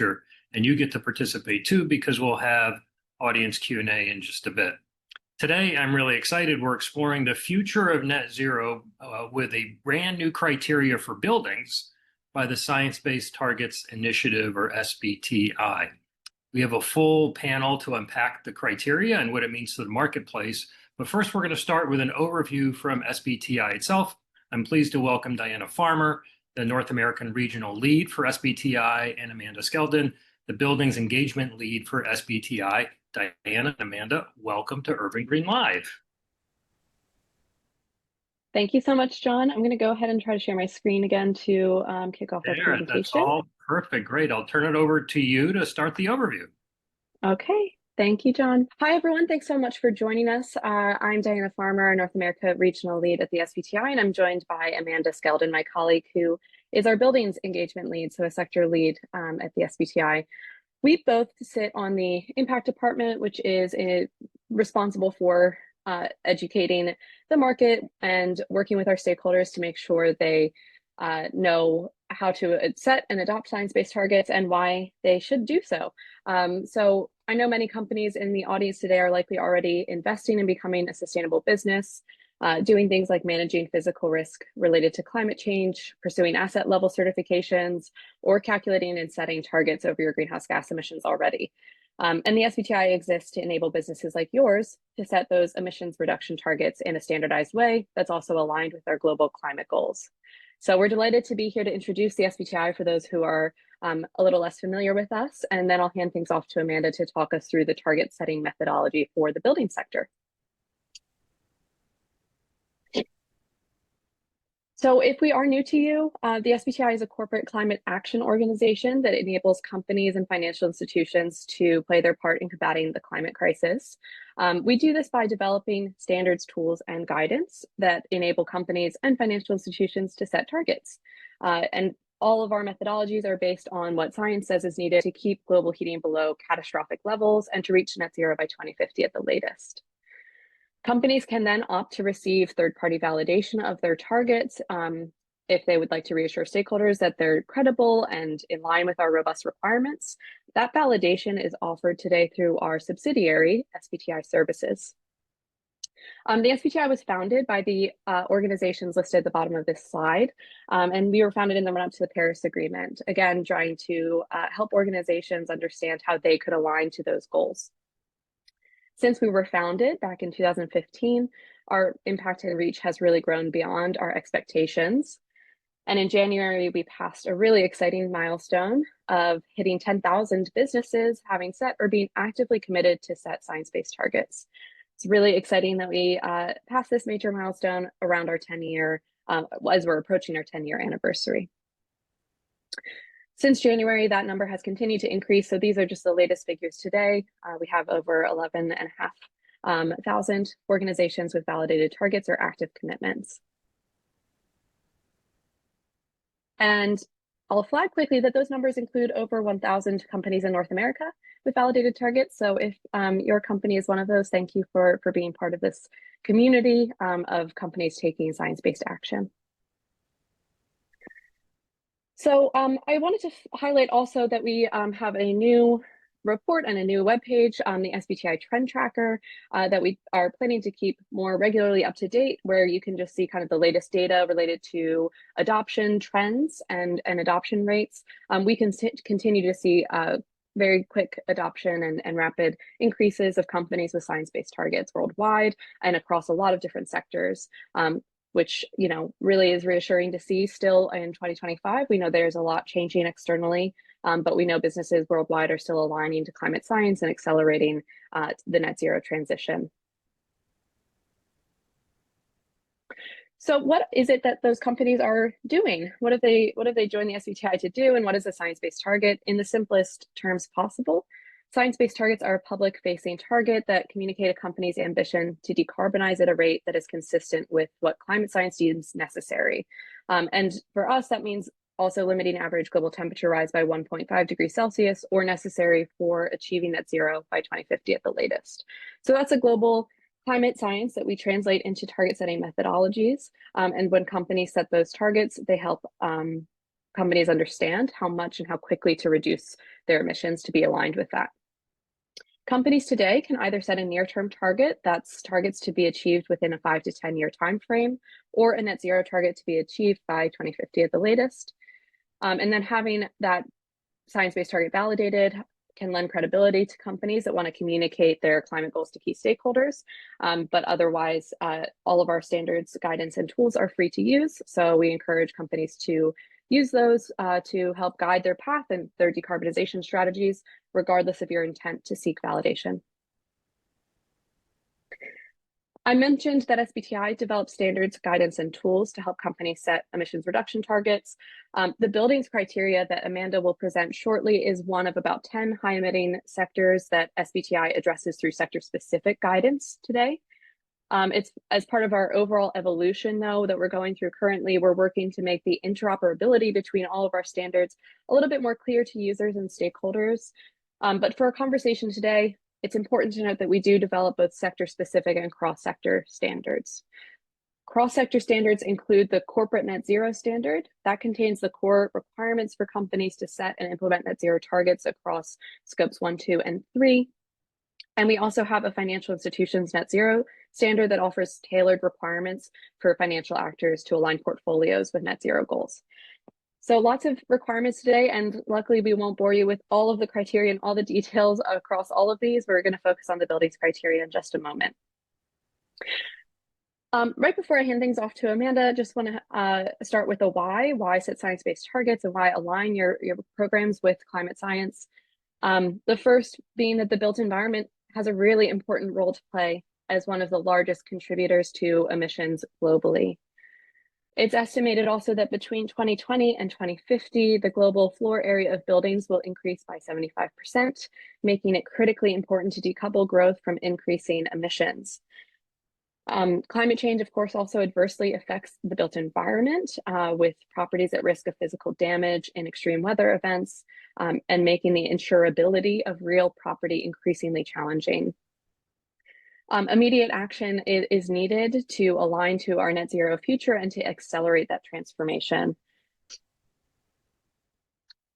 and you get to participate too because we'll have audience Q&A in just a bit. Today, I'm really excited. We're exploring the future of net zero with a brand new criteria for buildings by the Science Based Targets Initiative, or SBTi. We have a full panel to unpack the criteria and what it means to the marketplace. But first, we're going to start with an overview from SBTi itself. I'm pleased to welcome Diana Farmer, the North American Regional Lead for SBTi, and Amanda Skeldon, the Buildings Engagement Lead for SBTi. Diana and Amanda, welcome to Urban Green Live. Thank you so much, John. I'm going to go ahead and try to share my screen again to kick off our presentation. That's all perfect. Great. I'll turn it over to you to start the overview. Okay. Thank you, John. Hi, everyone. Thanks so much for joining us. I'm Diana Farmer, North America Regional Lead at the SBTi, and I'm joined by Amanda Skeldon, my colleague, who is our Buildings Engagement Lead, so a sector lead at the SBTi. We both sit on the Impact Department, which is responsible for educating the market and working with our stakeholders to make sure they know how to set and adopt science-based targets and why they should do so. So I know many companies in the audience today are likely already investing in becoming a sustainable business, doing things like managing physical risk related to climate change, pursuing asset level certifications, or calculating and setting targets over your greenhouse gas emissions already. And the SBTi exists to enable businesses like yours to set those emissions reduction targets in a standardized way that's also aligned with our global climate goals. So we're delighted to be here to introduce the SBTi for those who are a little less familiar with us, and then I'll hand things off to Amanda to talk us through the target setting methodology for the building sector. So if we are new to you, the SBTi is a corporate climate action organization that enables companies and financial institutions to play their part in combating the climate crisis. We do this by developing standards, tools, and guidance that enable companies and financial institutions to set targets. And all of our methodologies are based on what science says is needed to keep global heating below catastrophic levels and to reach net zero by 2050 at the latest. Companies can then opt to receive third-party validation of their targets if they would like to reassure stakeholders that they're credible and in line with our robust requirements. That validation is offered today through our subsidiary, SBTi Services. The SBTi was founded by the organizations listed at the bottom of this slide, and we were founded in the run-up to the Paris Agreement, again, trying to help organizations understand how they could align to those goals. Since we were founded back in 2015, our impact and reach has really grown beyond our expectations. And in January, we passed a really exciting milestone of hitting 10,000 businesses having set or being actively committed to set science-based targets. It's really exciting that we passed this major milestone around our 10-year, as we're approaching our 10-year anniversary. Since January, that number has continued to increase. So these are just the latest figures today. We have over 11,500 organizations with validated targets or active commitments. And I'll flag quickly that those numbers include over 1,000 companies in North America with validated targets. So if your company is one of those, thank you for being part of this community of companies taking science-based action. So I wanted to highlight also that we have a new report and a new webpage on the SBTi Trend Tracker that we are planning to keep more regularly up to date, where you can just see kind of the latest data related to adoption trends and adoption rates. We can continue to see very quick adoption and rapid increases of companies with science-based targets worldwide and across a lot of different sectors. Which, you know, really is reassuring to see still in 2025. We know there's a lot changing externally, but we know businesses worldwide are still aligning to climate science and accelerating the net zero transition. So what is it that those companies are doing? What have they joined the SBTi to do, and what is a science-based target in the simplest terms possible? Science-based targets are a public-facing target that communicate a company's ambition to decarbonize at a rate that is consistent with what climate science deems necessary. And for us, that means also limiting average global temperature rise by 1.5 degrees Celsius or necessary for achieving net zero by 2050 at the latest. So that's a global climate science that we translate into target setting methodologies. And when companies set those targets, they help companies understand how much and how quickly to reduce their emissions to be aligned with that. Companies today can either set a near-term target, that's targets to be achieved within a 5 to 10 year time frame, or a net zero target to be achieved by 2050 at the latest. And then having that science-based target validated can lend credibility to companies that want to communicate their climate goals to key stakeholders. But otherwise, all of our standards, guidance, and tools are free to use. So we encourage companies to use those to help guide their path and their decarbonization strategies, regardless of your intent to seek validation. I mentioned that SBTi develops standards, guidance, and tools to help companies set emissions reduction targets. The buildings criteria that Amanda will present shortly is one of about 10 high-emitting sectors that SBTi addresses through sector-specific guidance today. It's as part of our overall evolution, though, that we're going through currently. We're working to make the interoperability between all of our standards a little bit more clear to users and stakeholders. But for our conversation today, it's important to note that we do develop both sector-specific and cross-sector standards. Cross-sector standards include the corporate net zero standard. That contains the core requirements for companies to set and implement net zero targets across scopes 1, 2, and 3. And we also have a financial institutions net zero standard that offers tailored requirements for financial actors to align portfolios with net zero goals. So lots of requirements today, and luckily we won't bore you with all of the criteria and all the details across all of these. We're going to focus on the buildings criteria in just a moment. Right before I hand things off to Amanda, just want to start with a why set science-based targets and why align your programs with climate science. The first being that the built environment has a really important role to play as one of the largest contributors to emissions globally. It's estimated also that between 2020 and 2050, the global floor area of buildings will increase by 75%, making it critically important to decouple growth from increasing emissions. Climate change, of course, also adversely affects the built environment with properties at risk of physical damage in extreme weather events and making the insurability of real property increasingly challenging. Immediate action is needed to align to our net zero future and to accelerate that transformation.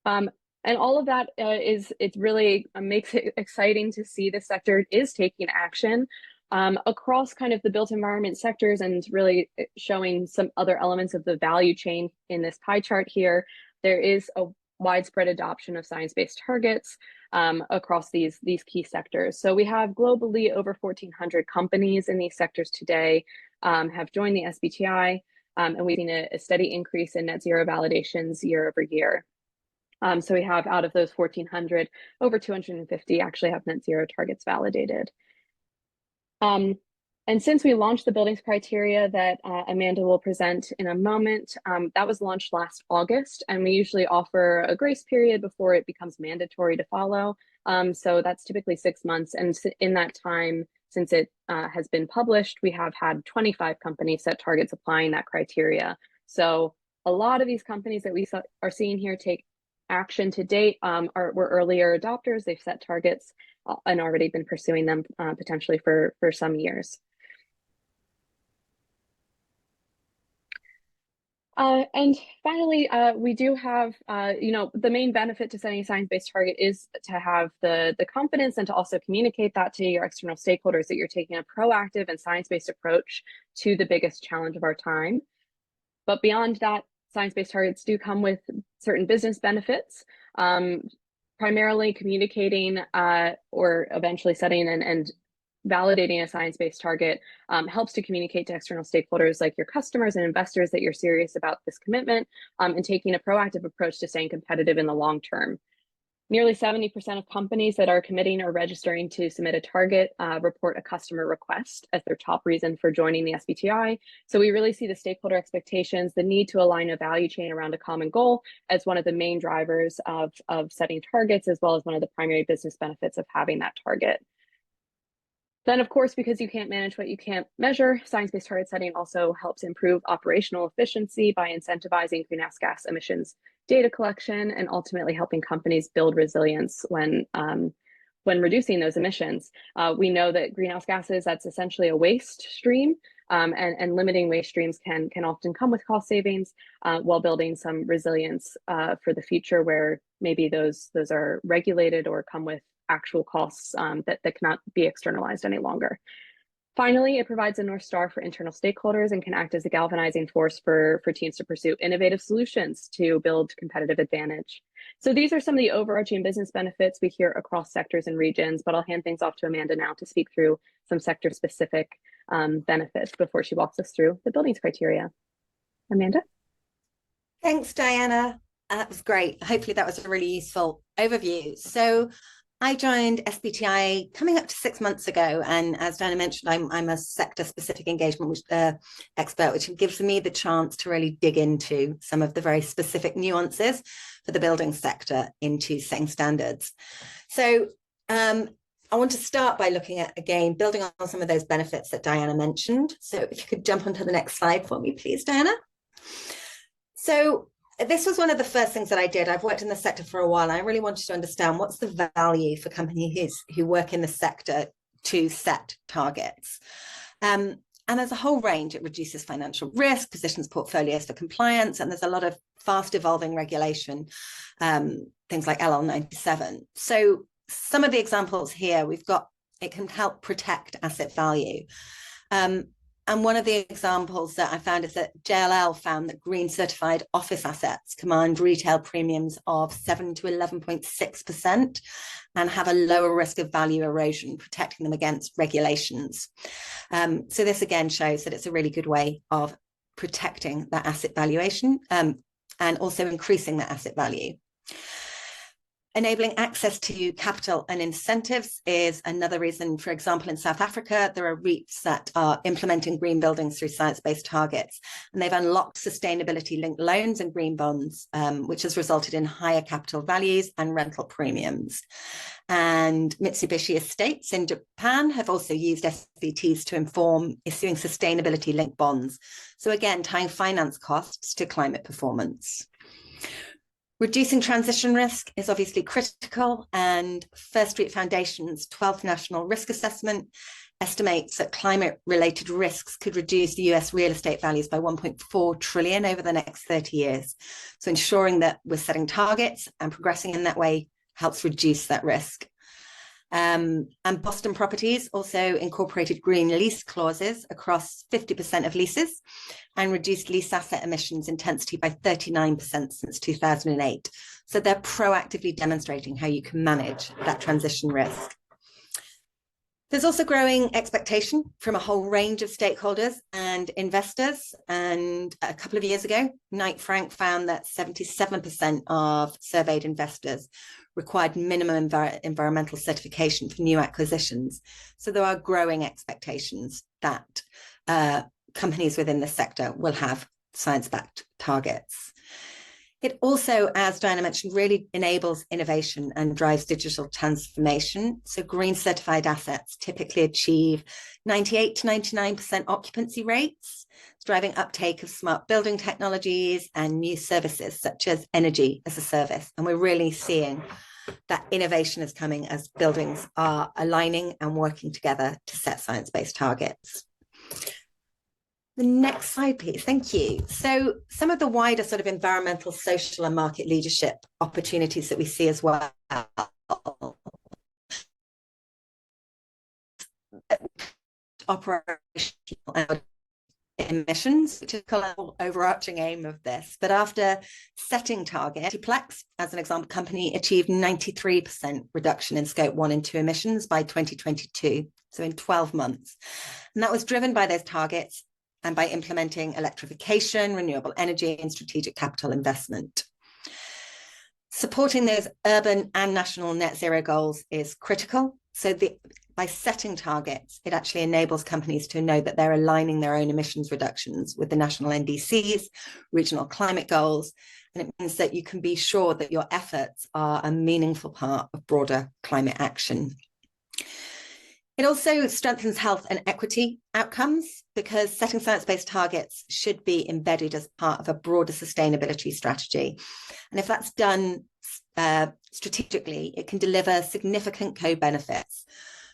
And all of that it really makes it exciting to see the sector is taking action across kind of the built environment sectors and really showing some other elements of the value chain in this pie chart here. There is a widespread adoption of science-based targets across these key sectors. So we have globally over 1,400 companies in these sectors today have joined the SBTi, and we've seen a steady increase in net zero validations year over year. So we have out of those 1,400, over 250 actually have net zero targets validated. And since we launched the buildings criteria that Amanda will present in a moment, that was launched last August, and we usually offer a grace period before it becomes mandatory to follow. So that's typically 6 months. And in that time, since it has been published, we have had 25 companies set targets applying that criteria. So a lot of these companies that we are seeing here take action to date were earlier adopters. They've set targets and already been pursuing them potentially for some years. And finally, we do have, the main benefit to setting a science-based target is to have the confidence and to also communicate that to your external stakeholders that you're taking a proactive and science-based approach to the biggest challenge of our time. But beyond that, science-based targets do come with certain business benefits, primarily communicating or eventually setting and validating a science-based target helps to communicate to external stakeholders like your customers and investors that you're serious about this commitment and taking a proactive approach to staying competitive in the long term. Nearly 70% of companies that are committing or registering to submit a target report a customer request as their top reason for joining the SBTi. So we really see the stakeholder expectations, the need to align a value chain around a common goal as one of the main drivers of setting targets, as well as one of the primary business benefits of having that target. Then, of course, because you can't manage what you can't measure, science-based target setting also helps improve operational efficiency by incentivizing greenhouse gas emissions data collection and ultimately helping companies build resilience when reducing those emissions. We know that greenhouse gases, that's essentially a waste stream. and limiting waste streams can often come with cost savings while building some resilience for the future where maybe those are regulated or come with actual costs that cannot be externalized any longer. Finally, it provides a North Star for internal stakeholders and can act as a galvanizing force for teams to pursue innovative solutions to build competitive advantage. So these are some of the overarching business benefits we hear across sectors and regions, but I'll hand things off to Amanda now to speak through some sector-specific benefits before she walks us through the buildings criteria. Amanda? Thanks, Diana. That was great. Hopefully that was a really useful overview. So I joined SBTi coming up to 6 months ago. And as Diana mentioned, I'm a sector-specific engagement expert, which gives me the chance to really dig into some of the very specific nuances for the building sector into setting standards. So I want to start by looking at, again, building on some of those benefits that Diana mentioned. So if you could jump onto the next slide for me, please, Diana. So this was one of the first things that I did. I've worked in the sector for a while, and I really wanted to understand what's the value for companies who work in the sector to set targets. And there's a whole range. It reduces financial risk, positions portfolios for compliance, and there's a lot of fast evolving regulation, things like LL97. So some of the examples here, we've got, it can help protect asset value. And one of the examples that I found is that JLL found that green certified office assets command retail premiums of 7 to 11.6% and have a lower risk of value erosion, protecting them against regulations. So this again shows that it's a really good way of protecting that asset valuation and also increasing that asset value. Enabling access to capital and incentives is another reason. For example, in South Africa, there are REITs that are implementing green buildings through science-based targets, and they've unlocked sustainability-linked loans and green bonds, which has resulted in higher capital values and rental premiums. And Mitsubishi Estates in Japan have also used SBTs to inform issuing sustainability-linked bonds. So again, tying finance costs to climate performance. Reducing transition risk is obviously critical, and First Street Foundation's 12th National Risk Assessment estimates that climate-related risks could reduce the US real estate values by 1.4 trillion over the next 30 years. So ensuring that we're setting targets and progressing in that way helps reduce that risk. And Boston Properties also incorporated green lease clauses across 50% of leases and reduced lease asset emissions intensity by 39% since 2008. So they're proactively demonstrating how you can manage that transition risk. There's also growing expectation from a whole range of stakeholders and investors. And a couple of years ago, Knight Frank found that 77% of surveyed investors required minimum environmental certification for new acquisitions. So there are growing expectations that companies within the sector will have science-backed targets. It also, as Diana mentioned, really enables innovation and drives digital transformation. So green certified assets typically achieve 98 to 99% occupancy rates. It's driving uptake of smart building technologies and new services such as energy as a service. And we're really seeing that innovation is coming as buildings are aligning and working together to set science-based targets. The next slide, please. Thank you. So some of the wider sort of environmental, social, and market leadership opportunities that we see as well. Operational emissions, which is the overarching aim of this. But after setting target, Plex, as an example, company achieved 93% reduction in scope 1 and 2 emissions by 2022, so in 12 months. And that was driven by those targets and by implementing electrification, renewable energy, and strategic capital investment. Supporting those urban and national net zero goals is critical. So by setting targets, it actually enables companies to know that they're aligning their own emissions reductions with the national NDCs, regional climate goals, and it means that you can be sure that your efforts are a meaningful part of broader climate action. It also strengthens health and equity outcomes because setting science-based targets should be embedded as part of a broader sustainability strategy. And if that's done strategically, it can deliver significant co-benefits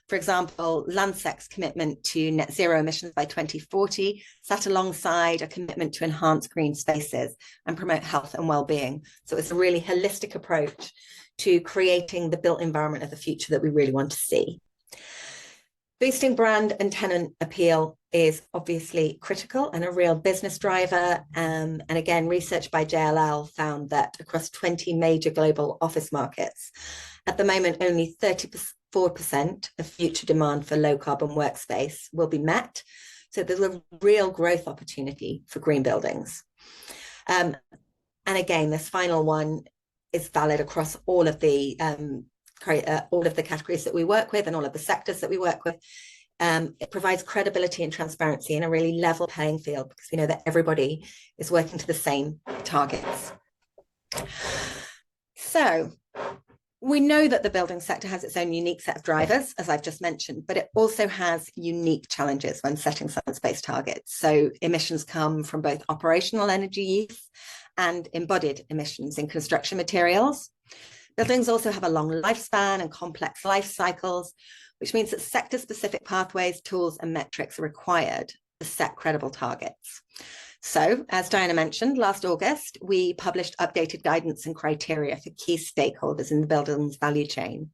For example, Landsec's commitment to net zero emissions by 2040 sat alongside a commitment to enhance green spaces and promote health and well-being. So it's a really holistic approach to creating the built environment of the future that we really want to see. Boosting brand and tenant appeal is obviously critical and a real business driver. And again, research by JLL found that across 20 major global office markets, at the moment, only 34% of future demand for low carbon workspace will be met. So there's a real growth opportunity for green buildings. And again, this final one is valid across all of the categories that we work with and all of the sectors that we work with. It provides credibility and transparency and a really level playing field because we know that everybody is working to the same targets. So we know that the building sector has its own unique set of drivers, as I've just mentioned, but it also has unique challenges when setting science-based targets. So emissions come from both operational energy use and embodied emissions in construction materials. Buildings also have a long lifespan and complex life cycles, which means that sector-specific pathways, tools, and metrics are required to set credible targets. So, as Diana mentioned, last August, we published updated guidance and criteria for key stakeholders in the building's value chain.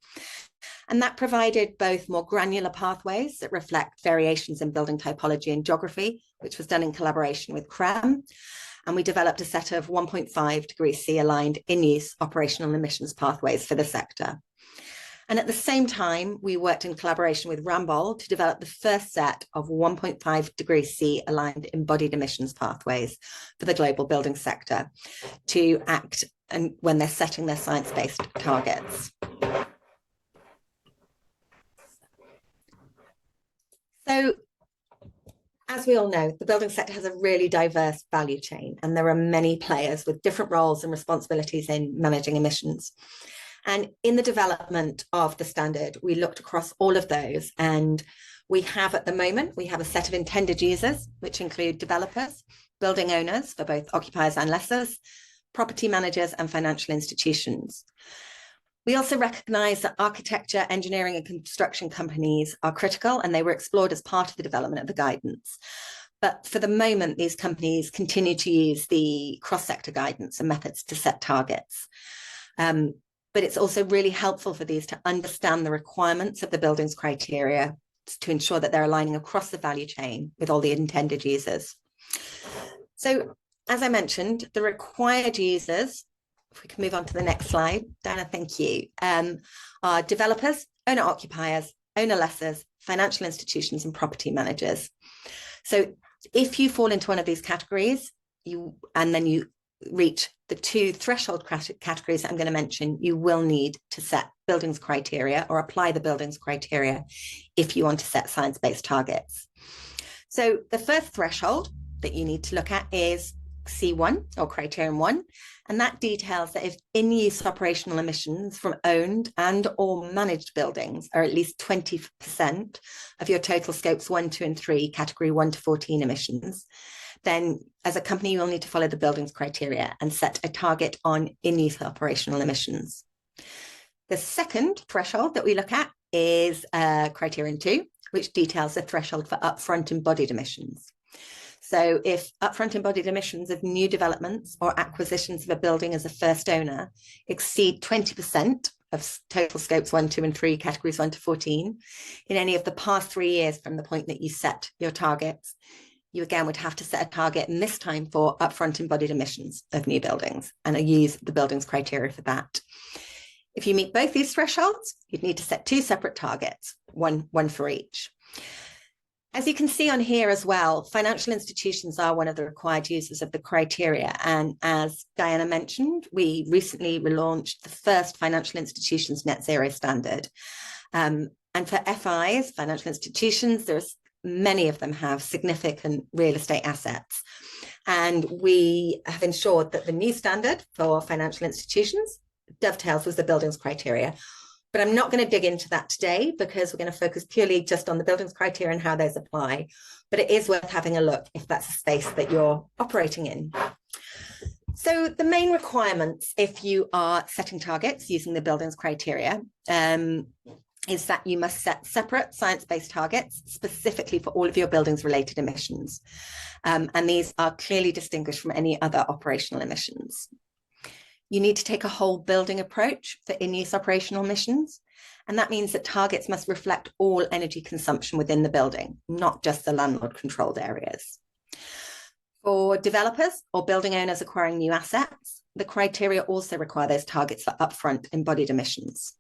And that provided both more granular pathways that reflect variations in building typology and geography, which was done in collaboration with CREM. And we developed a set of 1.5 degrees C aligned in-use operational emissions pathways for the sector. And at the same time, we worked in collaboration with Ramboll to develop the first set of 1.5 degrees C aligned embodied emissions pathways for the global building sector to act and when they're setting their science-based targets. So, as we all know, the building sector has a really diverse value chain, and there are many players with different roles and responsibilities in managing emissions. And in the development of the standard, we looked across all of those, and we have at the moment, we have a set of intended users, which include developers, building owners for both occupiers and lessors, property managers and financial institutions. We also recognise that architecture, engineering and construction companies are critical, and they were explored as part of the development of the guidance. But for the moment, these companies continue to use the cross-sector guidance and methods to set targets. But it's also really helpful for these to understand the requirements of the building's criteria to ensure that they're aligning across the value chain with all the intended users. So, as I mentioned, the required users, if we can move on to the next slide, Dana, thank you, are developers, owner-occupiers, owner-lessors, financial institutions, and property managers. So if you fall into one of these categories, and then you reach the two threshold categories that I'm going to mention, you will need to set buildings criteria or apply the buildings criteria if you want to set science-based targets. So the first threshold that you need to look at is C1 or criterion 1, and that details that if in-use operational emissions from owned and or managed buildings are at least 20% of your total scopes 1, 2 and 3 category 1 to 14 emissions, then as a company you will need to follow the buildings criteria and set a target on in-use operational emissions. The second threshold that we look at is criterion 2, which details the threshold for upfront embodied emissions. So if upfront embodied emissions of new developments or acquisitions of a building as a first owner exceed 20% of total scopes 1, 2 and 3 categories 1 to 14 in any of the past 3 years from the point that you set your targets, you again would have to set a target, and this time for upfront embodied emissions of new buildings, and use the buildings criteria for that. If you meet both these thresholds, you'd need to set 2 separate targets, one for each. As you can see on here as well, financial institutions are one of the required users of the criteria. And as Diana mentioned, we recently relaunched the first financial institutions net zero standard. And for FIs, financial institutions, there's many of them have significant real estate assets. And we have ensured that the new standard for financial institutions dovetails with the buildings criteria. But I'm not going to dig into that today because we're going to focus purely just on the buildings criteria and how those apply. But it is worth having a look if that's a space that you're operating in. So the main requirements if you are setting targets using the buildings criteria is that you must set separate science-based targets specifically for all of your buildings related emissions. And these are clearly distinguished from any other operational emissions. You need to take a whole building approach for in-use operational emissions. And that means that targets must reflect all energy consumption within the building, not just the landlord controlled areas. For developers or building owners acquiring new assets, the criteria also require those targets for upfront embodied emissions.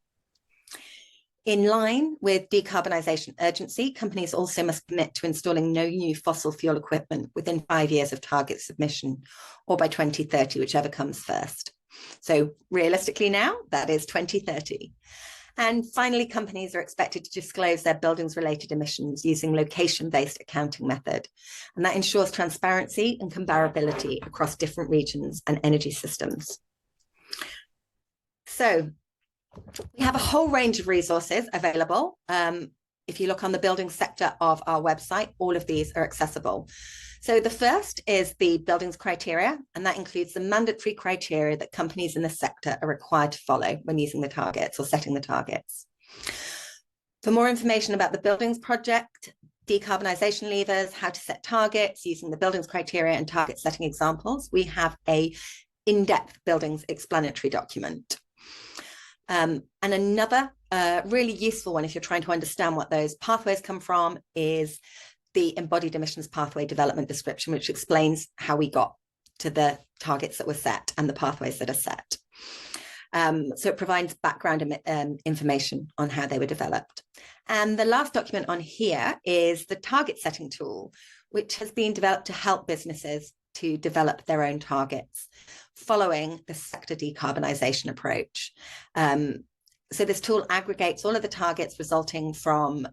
In line with decarbonisation urgency, companies also must commit to installing no new fossil fuel equipment within 5 years of target submission, or by 2030, whichever comes first. So realistically now, that is 2030. And finally, companies are expected to disclose their buildings related emissions using location-based accounting method. And that ensures transparency and comparability across different regions and energy systems. So we have a whole range of resources available. If you look on the building sector of our website, all of these are accessible. So the first is the buildings criteria, and that includes the mandatory criteria that companies in the sector are required to follow when using the targets or setting the targets. For more information about the buildings project, decarbonisation levers, how to set targets using the buildings criteria and target setting examples, we have a in-depth buildings explanatory document. And another really useful one, if you're trying to understand what those pathways come from, is the embodied emissions pathway development description, which explains how we got to the targets that were set and the pathways that are set. So it provides background information on how they were developed. And the last document on here is the target setting tool, which has been developed to help businesses to develop their own targets following the sector decarbonisation approach. So this tool aggregates all of the targets resulting from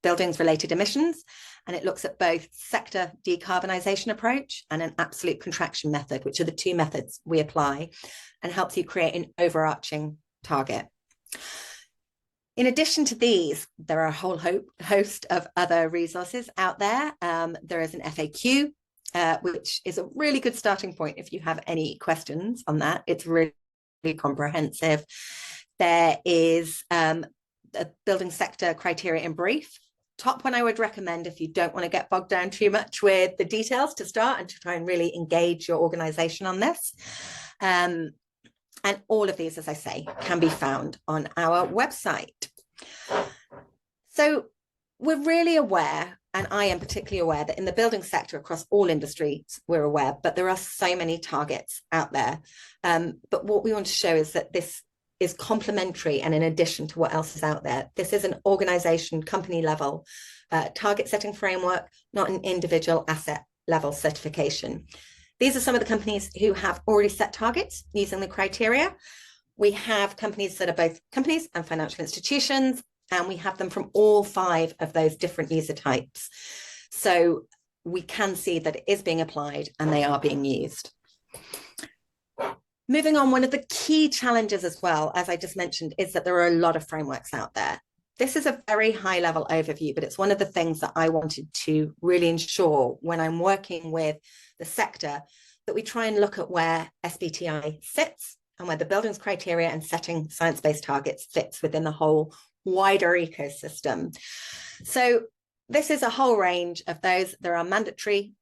buildings related emissions, and it looks at both sector decarbonisation approach and an absolute contraction method, which are the two methods we apply, and helps you create an overarching target. In addition to these, there are a whole host of other resources out there. There is an FAQ, which is a really good starting point if you have any questions on that. It's really comprehensive. There is a building sector criteria in brief. Top one I would recommend if you don't want to get bogged down too much with the details to start and to try and really engage your organisation on this. And all of these, as I say, can be found on our website. So we're really aware, and I am particularly aware, that in the building sector across all industries, we're aware, but there are so many targets out there. But what we want to show is that this is complementary and in addition to what else is out there. This is an organisation, company level target setting framework, not an individual asset level certification. These are some of the companies who have already set targets using the criteria. We have companies that are both companies and financial institutions, and we have them from all 5 of those different user types. So we can see that it is being applied and they are being used. Moving on, one of the key challenges as well, as I just mentioned, is that there are a lot of frameworks out there. This is a very high level overview, but it's one of the things that I wanted to really ensure when I'm working with the sector, that we try and look at where SBTi sits and where the buildings criteria and setting science-based targets fits within the whole wider ecosystem. So this is a whole range of those. There are mandatory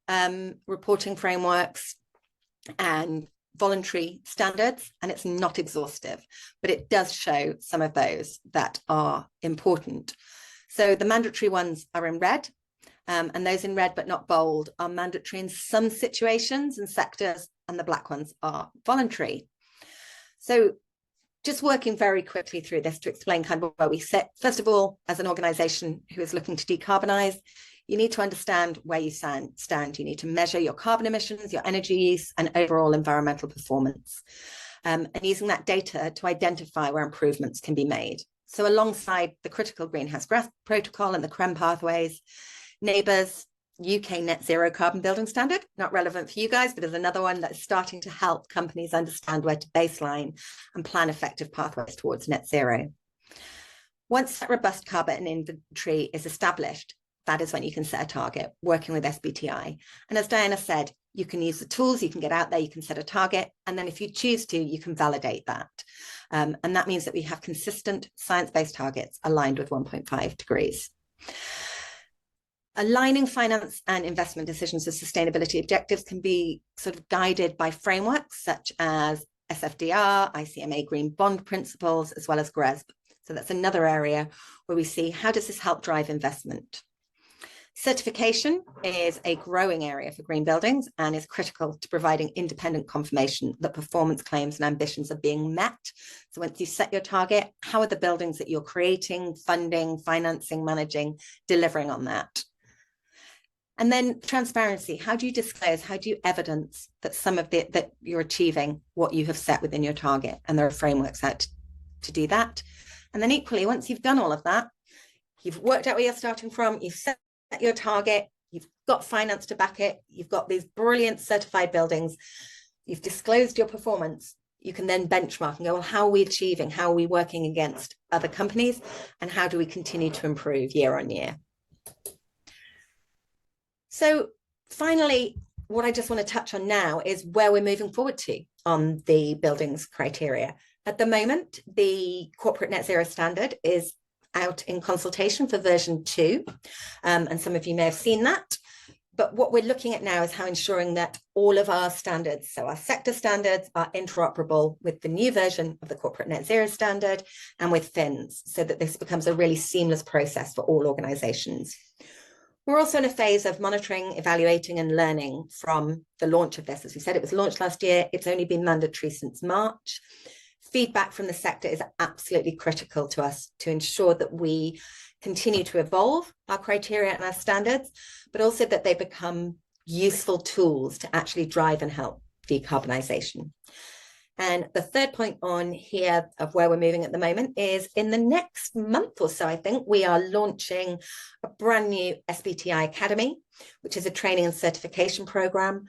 reporting frameworks and voluntary standards, and it's not exhaustive, but it does show some of those that are important. So the mandatory ones are in red, and those in red but not bold are mandatory in some situations and sectors, and the black ones are voluntary. So just working very quickly through this to explain kind of where we sit. First of all, as an organisation who is looking to decarbonise, you need to understand where you stand. You need to measure your carbon emissions, your energy use, and overall environmental performance. And using that data to identify where improvements can be made. So alongside the critical greenhouse gas protocol and the CRREM pathways, Neighbours UK net zero carbon building standard, not relevant for you guys, but is another one that's starting to help companies understand where to baseline and plan effective pathways towards net zero. Once that robust carbon inventory is established, that is when you can set a target, working with SBTi. And as Diana said, You can use the tools, you can get out there, you can set a target, and then if you choose to, you can validate that. And that means that we have consistent science-based targets aligned with 1.5 degrees. Aligning finance and investment decisions with sustainability objectives can be sort of guided by frameworks such as SFDR, ICMA Green Bond Principles, as well as GRESB. So that's another area where we see how does this help drive investment. Certification is a growing area for green buildings and is critical to providing independent confirmation that performance claims and ambitions are being met. So once you set your target, how are the buildings that you're creating, funding, financing, managing, delivering on that? And then transparency. How do you disclose? How do you evidence that that you're achieving what you have set within your target? And there are frameworks out to do that. And then equally, once you've done all of that, you've worked out where you're starting from, you've set your target, you've got finance to back it, you've got these brilliant certified buildings, you've disclosed your performance, you can then benchmark and go, well, how are we achieving? How are we working against other companies? And how do we continue to improve year on year? So finally, what I just want to touch on now is where we're moving forward to on the buildings criteria. At the moment, the corporate net zero standard is out in consultation for version 2. And some of you may have seen that. But what we're looking at now is how ensuring that all of our standards, so our sector standards, are interoperable with the new version of the corporate net zero standard and with FINS, so that this becomes a really seamless process for all organizations. We're also in a phase of monitoring, evaluating and learning from the launch of this. As we said, it was launched last year. It's only been mandatory since March. Feedback from the sector is absolutely critical to us to ensure that we continue to evolve our criteria and our standards, but also that they become useful tools to actually drive and help decarbonisation. And the third point on here of where we're moving at the moment is in the next month or so, I think we are launching a brand new SBTi Academy, which is a training and certification program.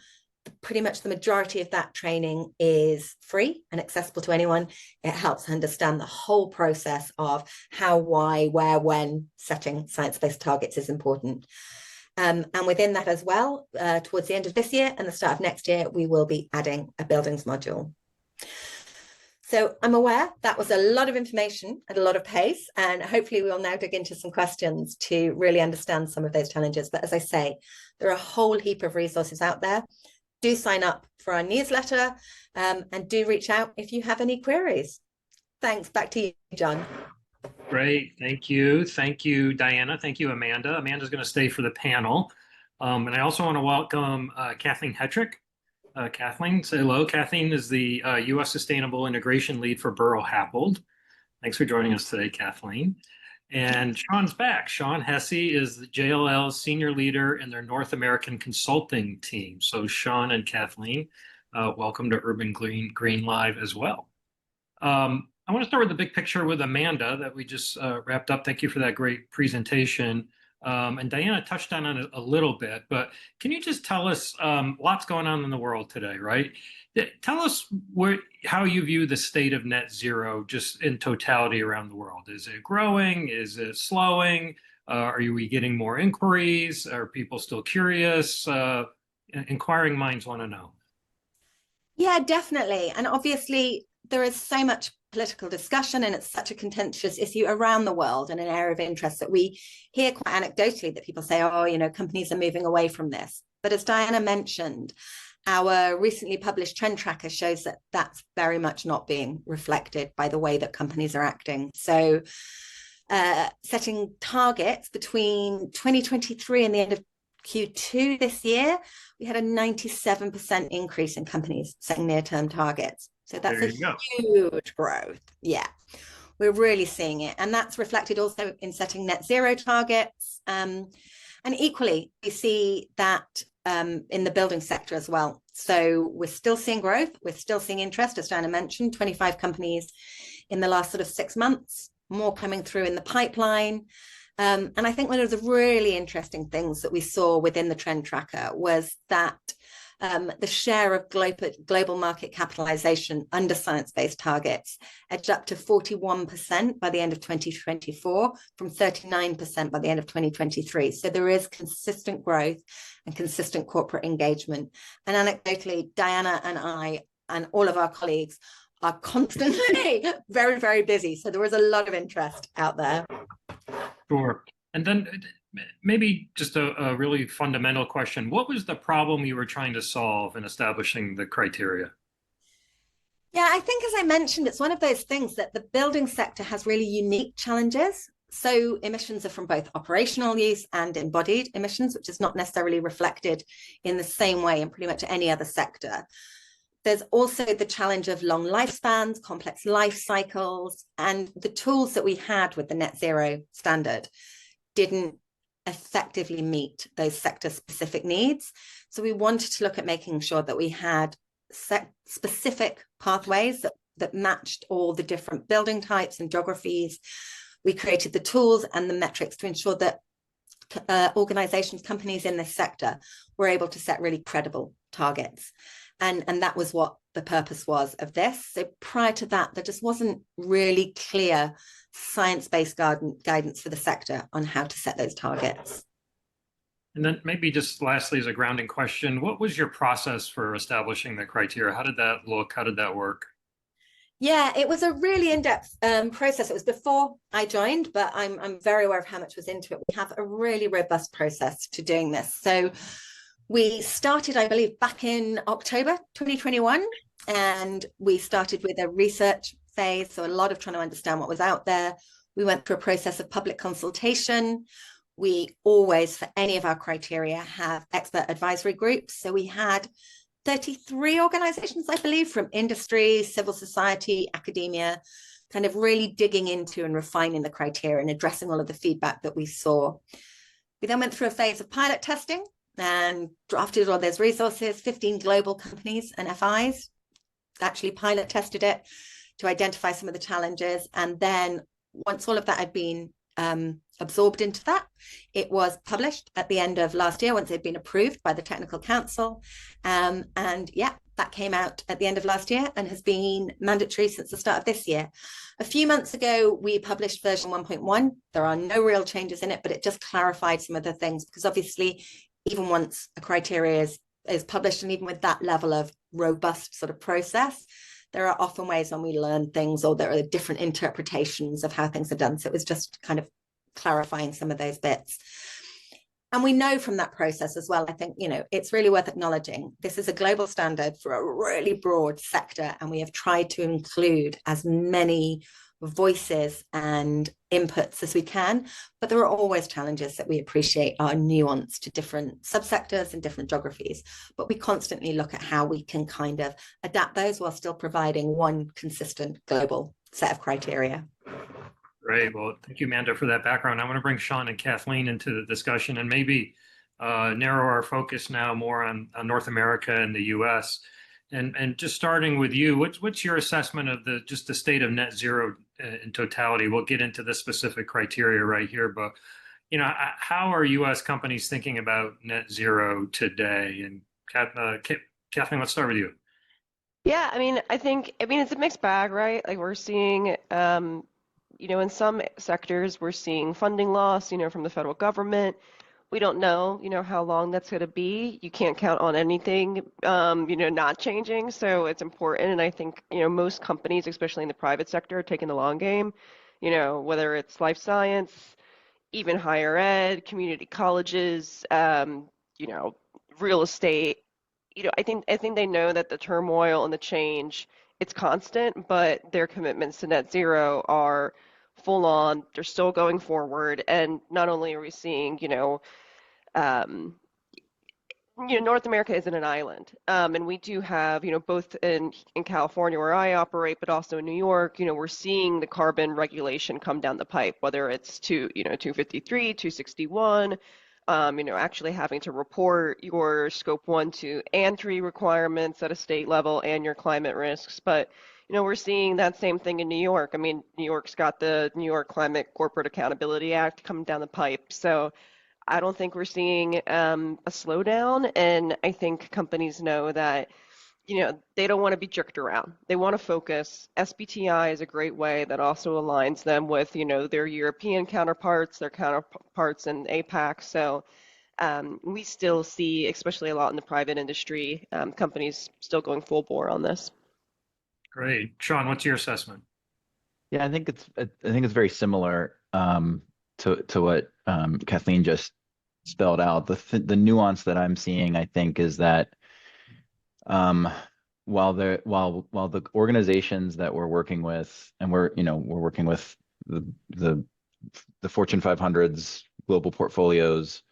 Pretty much the majority of that training is free and accessible to anyone. It helps understand the whole process of how, why, where, when setting science-based targets is important. And within that as well, towards the end of this year and the start of next year, we will be adding a buildings module. So I'm aware that was a lot of information at a lot of pace, and hopefully we will now dig into some questions to really understand some of those challenges. But as I say, there are a whole heap of resources out there. Do sign up for our newsletter and do reach out if you have any queries. Thanks. Back to you, John. Great. Thank you. Thank you, Diana. Thank you, Amanda. Amanda's going to stay for the panel. And I also want to welcome Kathleen Hetrick. Kathleen, say hello. Kathleen is the U.S. Sustainable Integration Lead for Borough Happold. Thanks for joining us today, Kathleen. And Sean's back. Sean Hesse is the JLL's senior leader in their North American consulting team. So Sean and Kathleen, welcome to Urban Green Live as well. I want to start with the big picture with Amanda that we just wrapped up. Thank you for that great presentation. And Diana touched on it a little bit, but can you just tell us, lots going on in the world today, right? Tell us how you view the state of net zero just in totality around the world. Is it growing? Is it slowing? Are we getting more inquiries? Are people still curious? Inquiring minds want to know. Yeah, definitely. And obviously there is so much political discussion and it's such a contentious issue around the world and an area of interest that we hear quite anecdotally that people say, oh, you know, companies are moving away from this. But as Diana mentioned, our recently published trend tracker shows that that's very much not being reflected by the way that companies are acting. So setting targets between 2023 and the end of Q2 this year, we had a 97% increase in companies setting near-term targets. So that's a huge growth. Yeah, we're really seeing it. And that's reflected also in setting net zero targets. And equally, we see that in the building sector as well. So we're still seeing growth. We're still seeing interest, as Diana mentioned, 25 companies in the last sort of 6 months, more coming through in the pipeline. And I think one of the really interesting things that we saw within the trend tracker was that the share of global market capitalization under science-based targets edged up to 41% by the end of 2024 from 39% by the end of 2023. So there is consistent growth and consistent corporate engagement. And anecdotally, Diana and I and all of our colleagues are constantly very, very busy. So there is a lot of interest out there. Sure. And then maybe just a really fundamental question. What was the problem you were trying to solve in establishing the criteria? Yeah, I think as I mentioned, it's one of those things that the building sector has really unique challenges. So emissions are from both operational use and embodied emissions, which is not necessarily reflected in the same way in pretty much any other sector. There's also the challenge of long lifespans, complex life cycles, and the tools that we had with the net zero standard didn't effectively meet those sector specific needs. So we wanted to look at making sure that we had specific pathways that matched all the different building types and geographies. We created the tools and the metrics to ensure that organizations, companies in this sector were able to set really credible targets. And that was what the purpose was of this. So prior to that, there just wasn't really clear science-based guidance for the sector on how to set those targets. And then maybe just lastly, as a grounding question, what was your process for establishing the criteria? How did that look? How did that work? Yeah, it was a really in-depth process. It was before I joined, but I'm very aware of how much was into it. We have a really robust process to doing this. So we started, I believe, back in October 2021, and we started with a research phase. So a lot of trying to understand what was out there. We went through a process of public consultation. We always, for any of our criteria, have expert advisory groups. So we had 33 organizations, I believe, from industry, civil society, academia, kind of really digging into and refining the criteria and addressing all of the feedback that we saw. We then went through a phase of pilot testing and drafted all those resources. 15 global companies and FIs actually pilot tested it to identify some of the challenges. And then once all of that had been absorbed into that, it was published at the end of last year once it had been approved by the technical council. And yeah, that came out at the end of last year and has been mandatory since the start of this year. A few months ago, we published version 1.1. There are no real changes in it, but it just clarified some of the things, because obviously, even once a criteria is published, and even with that level of robust sort of process, there are often ways when we learn things, or there are different interpretations of how things are done. So it was just kind of clarifying some of those bits. And we know from that process as well, I think, it's really worth acknowledging this is a global standard for a really broad sector, and we have tried to include as many voices and inputs as we can, but there are always challenges that we appreciate are nuanced to different subsectors and different geographies, but we constantly look at how we can kind of adapt those while still providing one consistent global set of criteria. Great. Well, thank you, Amanda, for that background. I want to bring Sean and Kathleen into the discussion and maybe narrow our focus now more on North America and the US. And just starting with you, what's your assessment of just the state of net zero in totality? We'll get into the specific criteria right here, but how are US companies thinking about net zero today? And Kathleen, let's start with you. Yeah, I mean, it's a mixed bag, right? Like we're seeing, in some sectors, we're seeing funding loss, from the federal government. We don't know, how long that's going to be. You can't count on anything, not changing. So it's important. And I think, most companies, especially in the private sector, are taking the long game, whether it's life science, even higher ed, community colleges, real estate. I think they know that the turmoil and the change, it's constant, but their commitments to net zero are full on. They're still going forward. And not only are we seeing, North America isn't an island. And we do have, both in California where I operate, but also in New York, we're seeing the carbon regulation come down the pipe, whether it's 253, 261, actually having to report your scope 1, 2, and 3 requirements at a state level and your climate risks. But, we're seeing that same thing in New York. I mean, New York's got the New York Climate Corporate Accountability Act coming down the pipe. So I don't think we're seeing a slowdown, and I think companies know that they don't want to be jerked around. They want to focus. SBTi is a great way that also aligns them with, their European counterparts, their counterparts in APAC. So we still see, especially a lot in the private industry, companies still going full bore on this. Great. Sean, what's your assessment? Yeah, I think it's very similar to what Kathleen just spelled out. The nuance that I'm seeing, I think, is that um, while the organizations that we're working with, and we're working with the the the Fortune 500s global portfolios,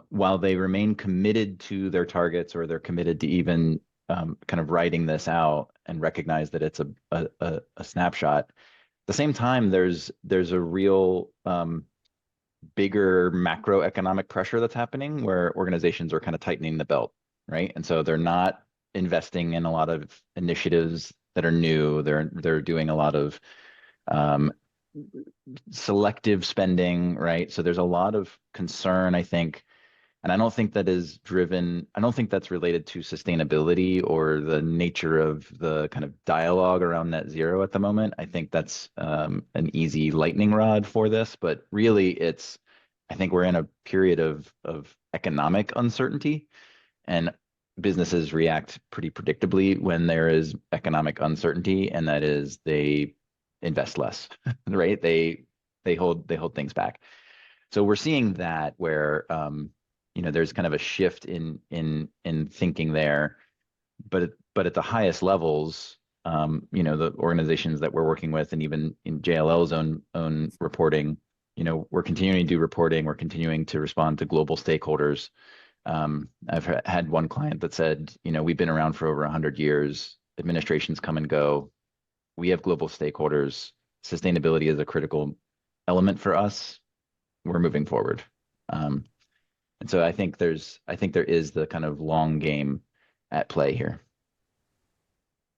while they remain committed to their targets, or they're committed to even kind of writing this out and recognize that it's a snapshot. At the same time, there's a real bigger macroeconomic pressure that's happening where organizations are kind of tightening the belt, right? And so they're not investing in a lot of initiatives that are new. They're doing a lot of um, selective spending, right? So there's a lot of concern, I think, and I don't think that's related to sustainability or the nature of the kind of dialogue around net zero at the moment. I think that's an easy lightning rod for this, but really I think we're in a period of economic uncertainty, and businesses react pretty predictably when there is economic uncertainty, and that is they invest less, right? They hold things back. So we're seeing that where there's kind of a shift in thinking there, but at the highest levels, the organizations that we're working with, and even in JLL's own reporting, we're continuing to do reporting. We're continuing to respond to global stakeholders. I've had one client that said, we've been around for over 100 years. Administrations come and go. We have global stakeholders. Sustainability is a critical element for us. We're moving forward. And so I think there is the kind of long game at play here.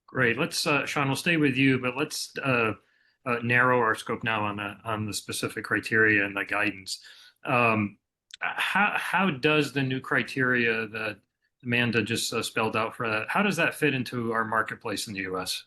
Great. Let's, Sean, we'll stay with you, but let's narrow our scope now on the specific criteria and the guidance. How does the new criteria that Amanda just spelled out for that, how does that fit into our marketplace in the U.S.?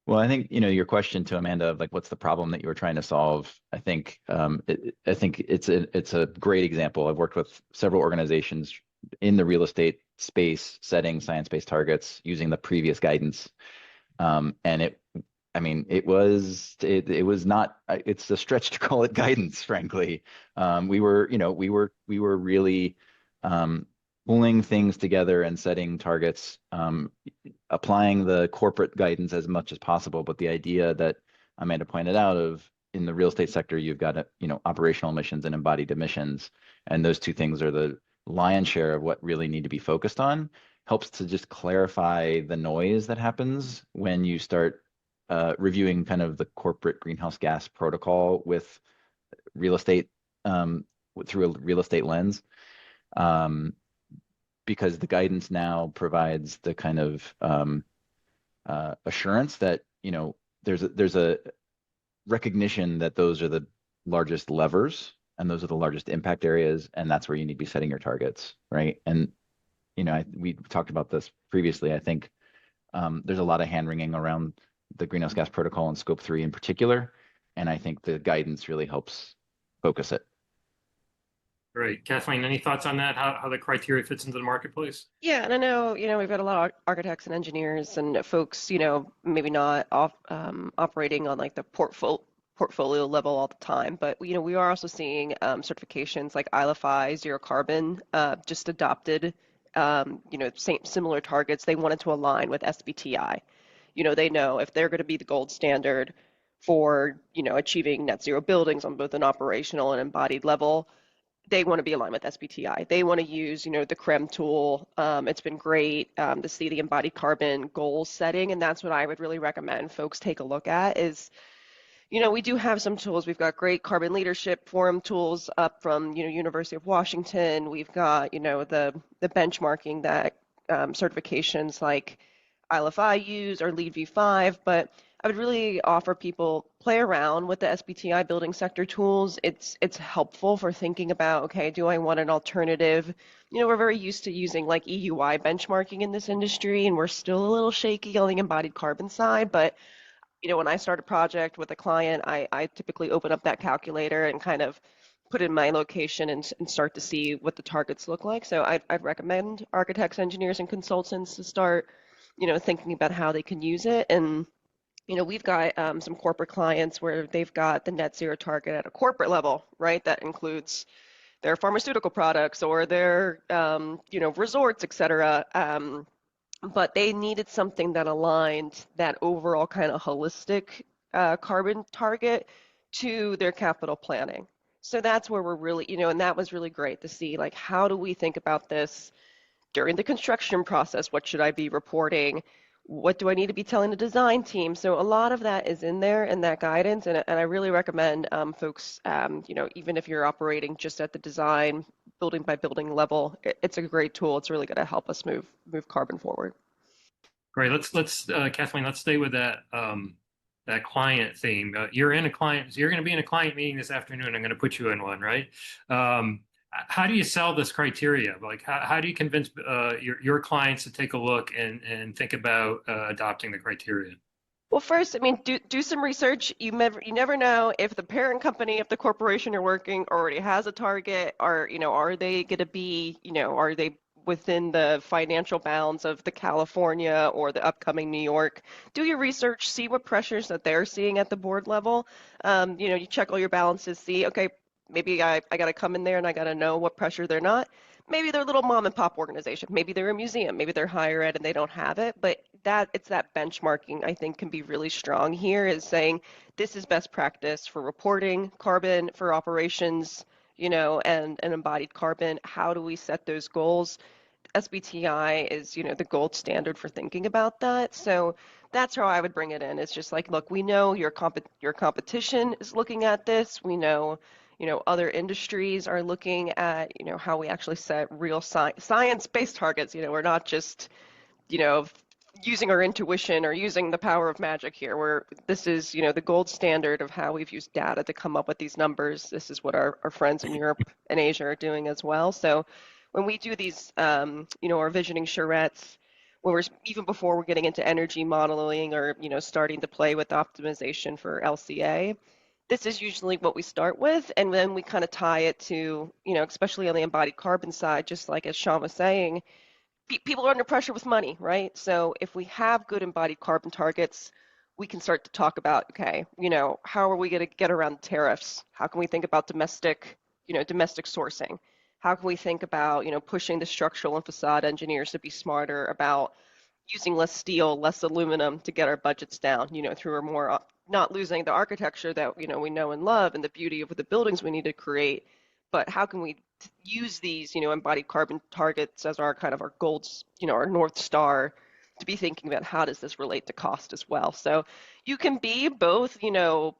Well, I think, your question to Amanda of like, what's the problem that you were trying to solve? I think it's a great example. I've worked with several organizations in the real estate space, setting science-based targets using the previous guidance. And it was not, it's a stretch to call it guidance, frankly. We were really pulling things together and setting targets, applying the corporate guidance as much as possible. But the idea that Amanda pointed out of in the real estate sector, you've got operational emissions and embodied emissions, and those two things are the lion's share of what really need to be focused on. Helps to just clarify the noise that happens when you start reviewing kind of the corporate greenhouse gas protocol with real estate through a real estate lens. Because the guidance now provides the kind of assurance that there's a recognition that those are the largest levers and those are the largest impact areas, and that's where you need to be setting your targets, right? And we talked about this previously. I think there's a lot of hand wringing around the greenhouse gas protocol and Scope 3 in particular, and I think the guidance really helps focus it. Great. Kathleen, any thoughts on that? How the criteria fits into the marketplace? Yeah, and I know, we've got a lot of architects and engineers and folks, maybe not operating on like the portfolio level all the time, but we are also seeing certifications like ILFI, zero carbon, just adopted, similar targets. They wanted to align with SBTi. They know if they're going to be the gold standard for, achieving net zero buildings on both an operational and embodied level, they want to be aligned with SBTi. They want to use, the CREM tool. It's been great to see the embodied carbon goal setting, and that's what I would really recommend folks take a look at is, we do have some tools. We've got great carbon leadership forum tools up from, University of Washington. We've got, the benchmarking that certifications like ILFI use or LEED v5, but I would really offer people play around with the SBTi building sector tools. It's helpful for thinking about, okay, do I want an alternative? You know, we're very used to using like EUI benchmarking in this industry, and we're still a little shaky on the embodied carbon side. But, you know, when I start a project with a client, I typically open up that calculator and kind of put in my location and start to see what the targets look like. So I'd recommend architects, engineers, and consultants to start, you know, thinking about how they can use it. And you know, we've got some corporate clients where they've got the net zero target at a corporate level, right? That includes their pharmaceutical products or their, you know, resorts, et cetera. But they needed something that aligned that overall kind of holistic carbon target to their capital planning. So that's where we're really, you know, and that was really great to see, like, how do we think about this during the construction process? What should I be reporting? What do I need to be telling the design team? So a lot of that is in there in that guidance, and I really recommend folks, you know, even if you're operating just at the design, building by building level, it's a great tool. It's really going to help us move carbon forward. Great. Let's Kathleen, let's stay with that that client theme. You're in a client, you're going to be in a client meeting this afternoon. I'm going to put you in one, right? How do you sell this criteria? Like, how do you convince your clients to take a look and think about adopting the criteria? Well, first, I mean, do some research. You never know if the parent company, if the corporation you're working already has a target, or, you know, are they going to be, you know, are they within the financial bounds of the California or the upcoming New York? Do your research, see what pressures that they're seeing at the board level. You know, you check all your balances, see, okay, maybe I got to come in there and I got to know what pressure they're not. Maybe they're a little mom and pop organization. Maybe they're a museum. Maybe they're higher ed and they don't have it. But it's that benchmarking, I think, can be really strong here, is saying this is best practice for reporting carbon, for operations, you know, and embodied carbon. How do we set those goals? SBTi is, you know, the gold standard for thinking about that. So that's how I would bring it in. It's just like, look, we know your competition is looking at this. We know, you know, other industries are looking at, you know, how we actually set real science-based targets. You know, we're not just, you know, using our intuition or using the power of magic here. This is, you know, the gold standard of how we've used data to come up with these numbers. This is what our friends in Europe and Asia are doing as well. So when we do these, you know, our visioning charrettes, even before we're getting into energy modeling or, you know, starting to play with optimization for LCA, this is usually what we start with, and then we kind of tie it to, you know, especially on the embodied carbon side, just like as Sean was saying, people are under pressure with money, right? So if we have good embodied carbon targets, we can start to talk about, okay, you know, how are we going to get around tariffs? How can we think about domestic, you know, domestic sourcing? How can we think about, you know, pushing the structural and facade engineers to be smarter about using less steel, less aluminum to get our budgets down, you know, through a more, not losing the architecture that, you know, we know and love and the beauty of the buildings we need to create, but how can we use these, you know, embodied carbon targets as our kind of our golds, you know, our North Star, to be thinking about how does this relate to cost as well. So you can be both, you know,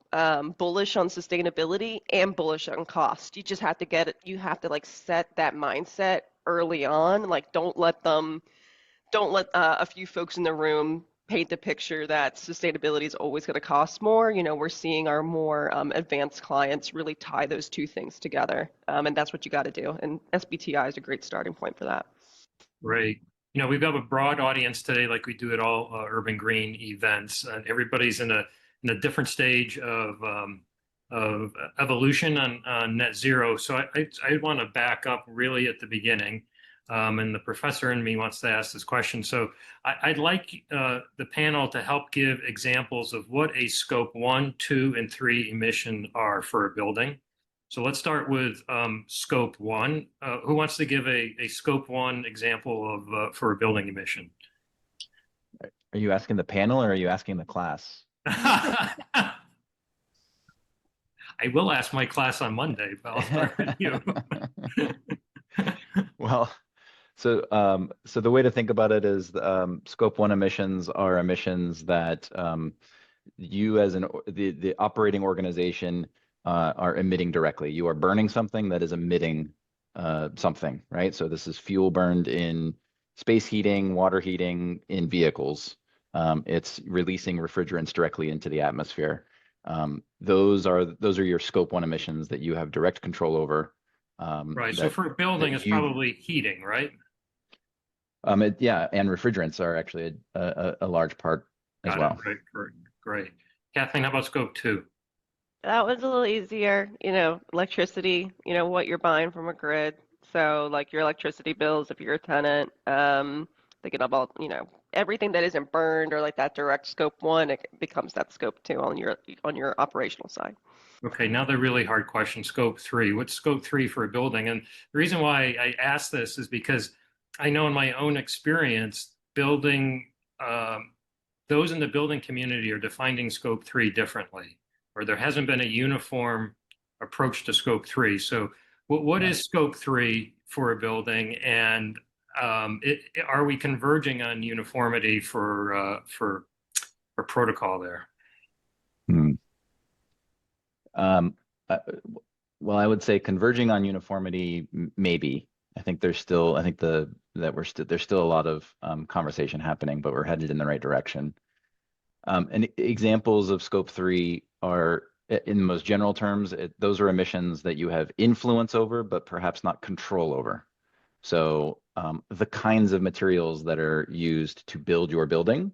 bullish on sustainability and bullish on cost. You just have to get it, you have to like set that mindset early on. Like don't let a few folks in the room paint the picture that sustainability is always going to cost more. You know, we're seeing our more advanced clients really tie those two things together. And that's what you got to do. And SBTi is a great starting point for that. Right. You know, we've got a broad audience today, like we do at all Urban Green events, and everybody's in a different stage of evolution on net zero. So I want to back up really at the beginning. And the professor in me wants to ask this question. So I'd like the panel to help give examples of what a scope 1, 2, and 3 emission are for a building. So let's start with scope 1. Who wants to give a scope 1 example of for a building emission? Are you asking the panel or are you asking the class? I will ask my class on Monday, but I'll start with you. Well, so the way to think about it is scope 1 emissions are emissions that you as the operating organization are emitting directly. You are burning something that is emitting something, right? So this is fuel burned in space heating, water heating, in vehicles. It's releasing refrigerants directly into the atmosphere. Those are your scope 1 emissions that you have direct control over. Right. So for a building, it's probably heating, right? Yeah, and refrigerants are actually a large part as well. Great, great, great. Kathleen, how about scope 2? That was a little easier, electricity, what you're buying from a grid. So like your electricity bills if you're a tenant, thinking about, everything that isn't burned or like that direct scope 1, it becomes that scope 2 on your operational side. Okay, now the really hard question, scope 3. What's scope 3 for a building? And the reason why I ask this is because I know in my own experience, those in the building community are defining scope 3 differently, or there hasn't been a uniform approach to scope 3. So what is scope 3 for a building, and are we converging on uniformity for protocol there? Well, I would say converging on uniformity, maybe. I think there's still a lot of conversation happening, but we're headed in the right direction. And examples of scope 3 are, in the most general terms, those are emissions that you have influence over, but perhaps not control over. So the kinds of materials that are used to build your building,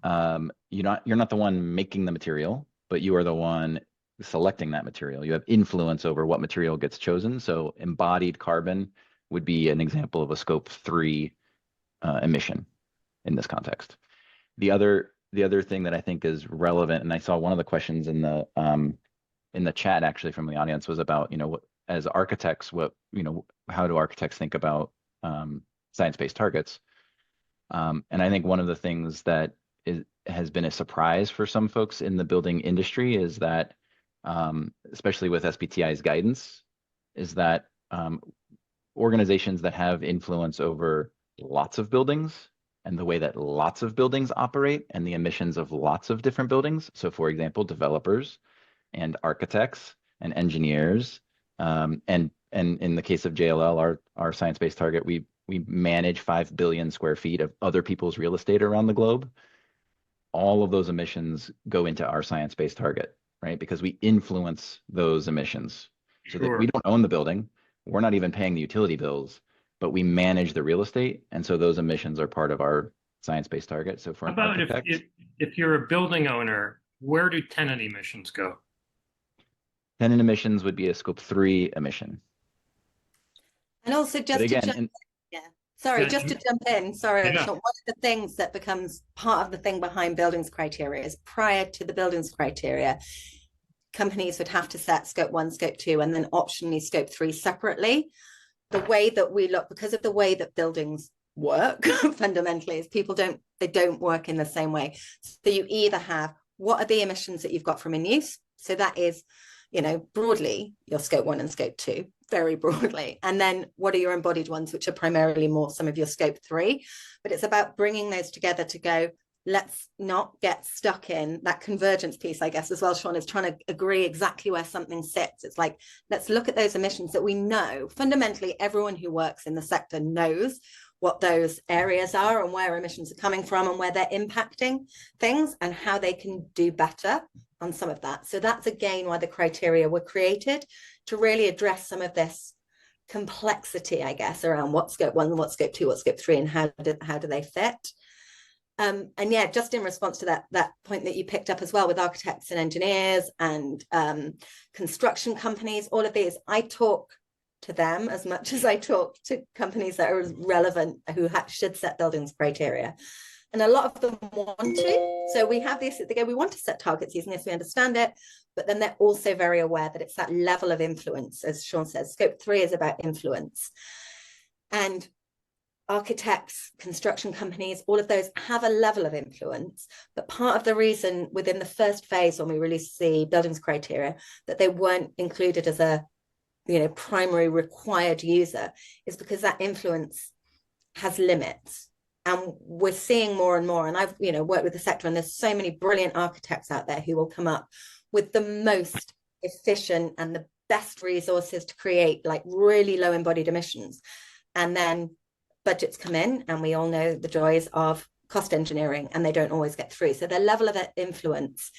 you're not the one making the material, but you are the one selecting that material. You have influence over what material gets chosen. So embodied carbon would be an example of a scope 3 emission in this context. The other thing that I think is relevant, and I saw one of the questions in the chat actually from the audience, was about, as architects, how do architects think about science-based targets? And I think one of the things that has been a surprise for some folks in the building industry is that, especially with SBTi's guidance, is that organizations that have influence over lots of buildings and the way that lots of buildings operate and the emissions of lots of different buildings. So for example, developers and architects and engineers, and in the case of JLL, our science-based target, we manage 5 billion square feet of other people's real estate around the globe. All of those emissions go into our science-based target, right? Because we influence those emissions. So that we don't own the building, we're not even paying the utility bills, but we manage the real estate, and so those emissions are part of our science-based target. So for an architect, if you're a building owner, where do tenant emissions go? Tenant emissions would be a scope 3 emission. And also just to jump in, sorry, Yeah. one of the things that becomes part of the thing behind buildings criteria is, prior to the buildings criteria, companies would have to set scope 1, scope 2, and then optionally scope 3 separately. The way that we look, because of the way that buildings work fundamentally, is they don't work in the same way. So you either have, what are the emissions that you've got from in use? So that is, broadly your scope 1 and scope 2, very broadly. And then what are your embodied ones, which are primarily more some of your scope 3. But it's about bringing those together to go, let's not get stuck in that convergence piece, I guess, as well. Sean is trying to agree exactly where something sits. It's like, let's look at those emissions that we know. Fundamentally, everyone who works in the sector knows what those areas are and where emissions are coming from and where they're impacting things and how they can do better on some of that. So that's again why the criteria were created, to really address some of this complexity, I guess, around what scope 1, what scope 2, what scope 3, and how do they fit. And yeah, just in response to that point that you picked up as well with architects and engineers and construction companies, all of these, I talk to them as much as I talk to companies that are relevant, who should set buildings criteria. And a lot of them want to. So we have this, they go, we want to set targets using this, we understand it, but then they're also very aware that it's that level of influence. As Sean says, scope 3 is about influence. And architects, construction companies, all of those have a level of influence. But part of the reason within the first phase, when we released the buildings criteria, that they weren't included as a primary required user, is because that influence has limits. And we're seeing more and more, and I've worked with the sector, and there's so many brilliant architects out there who will come up with the most efficient and the best resources to create like really low embodied emissions. And then budgets come in, and we all know the joys of cost engineering, and they don't always get through. So their level of influence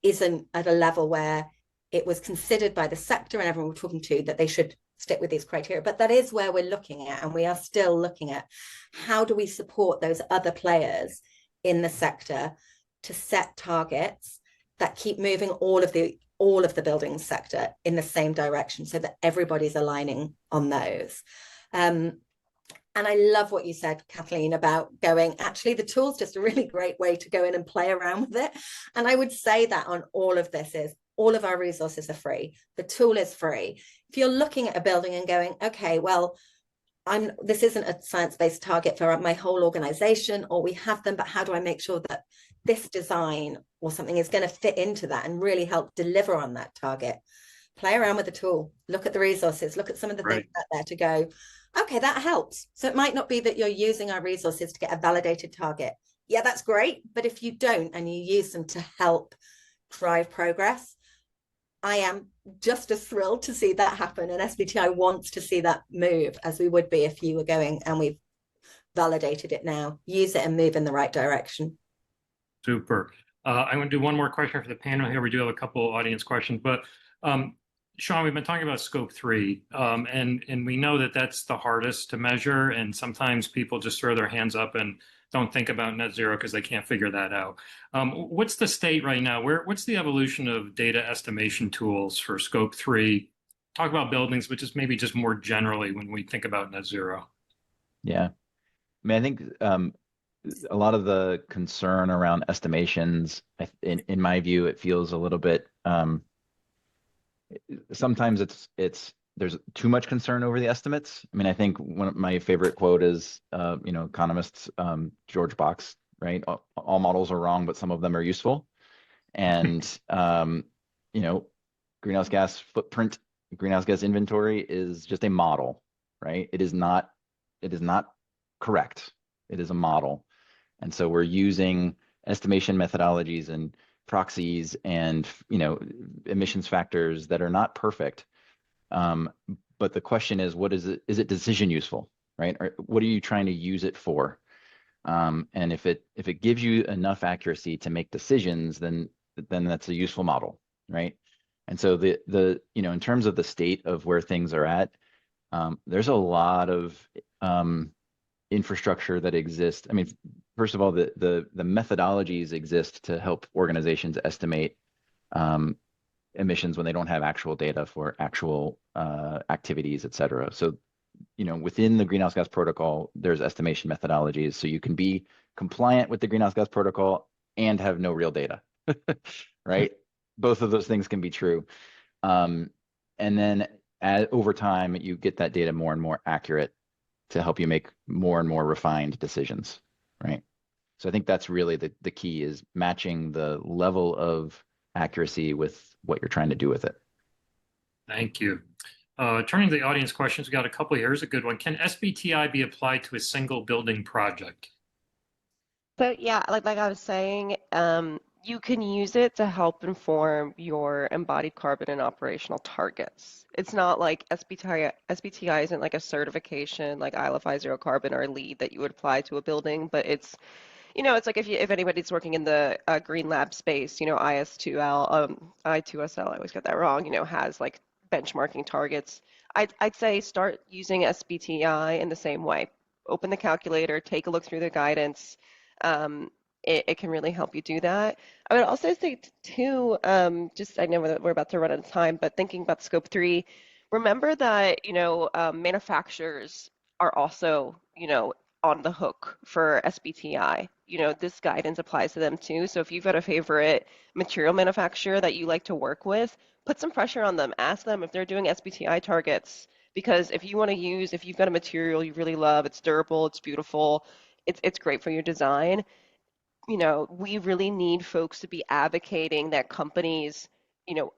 isn't at a level where it was considered by the sector and everyone we're talking to that they should stick with these criteria. But that is where we're looking at, and we are still looking at how do we support those other players in the sector to set targets that keep moving all of the building sector in the same direction, so that everybody's aligning on those. And I love what you said, Kathleen, about going, actually, the tool's just a really great way to go in and play around with it. And I would say that on all of this is, all of our resources are free. The tool is free. If you're looking at a building and going, okay, well, this isn't a science-based target for my whole organization, or we have them, but how do I make sure that this design or something is going to fit into that and really help deliver on that target? Play around with the tool, look at the resources, look at some of the things out there to go, okay, that helps. So it might not be that you're using our resources to get a validated target. Yeah, that's great. But if you don't, and you use them to help drive progress, I am just as thrilled to see that happen. And SBTi wants to see that move, as we would be if you were going and we've validated it now. Use it and move in the right direction. Super. I'm going to do one more question for the panel here. We do have a couple of audience questions, but Sean, we've been talking about scope 3, and we know that that's the hardest to measure, and sometimes people just throw their hands up and don't think about net zero because they can't figure that out. What's the state right now? What's the evolution of data estimation tools for scope 3? Talk about buildings, but just maybe just more generally when we think about net zero. Yeah. I mean, I think a lot of the concern around estimations, in my view, it feels a little bit, sometimes there's too much concern over the estimates. I mean, I think one of my favorite quote is, economist George Box, right? All models are wrong, but some of them are useful. And, greenhouse gas footprint, greenhouse gas inventory is just a model, right? It is not correct. It is a model. And so we're using estimation methodologies and proxies and emissions factors that are not perfect, but the question is, what is it decision useful, right? Or what are you trying to use it for? And if it gives you enough accuracy to make decisions, then that's a useful model, right? And so the in terms of the state of where things are at, there's a lot of infrastructure that exists. I mean, first of all, the methodologies exist to help organizations estimate emissions when they don't have actual data for actual activities, et cetera. So, within the greenhouse gas protocol, there's estimation methodologies. So you can be compliant with the greenhouse gas protocol and have no real data, right? Both of those things can be true. And then over time, you get that data more and more accurate to help you make more and more refined decisions, right? So I think that's really the key, is matching the level of accuracy with what you're trying to do with it. Thank you. Turning to the audience questions, we got a couple. Here's a good one. Can SBTi be applied to a single building project? So yeah, like I was saying, you can use it to help inform your embodied carbon and operational targets. It's not like SBTi isn't like a certification like ILFI zero carbon or a LEED that you would apply to a building, but it's it's like if anybody's working in the green lab space, IS2L, I2SL, I always get that wrong, has like benchmarking targets. I'd say start using SBTi in the same way. Open the calculator, take a look through the guidance. It can really help you do that. I would also say too, I know that we're about to run out of time, but thinking about scope 3, remember that, manufacturers are also, on the hook for SBTi. This guidance applies to them too. So if you've got a favorite material manufacturer that you like to work with, put some pressure on them. Ask them if they're doing SBTi targets. Because if you've got a material you really love, it's durable, it's beautiful, it's great for your design, we really need folks to be advocating that companies,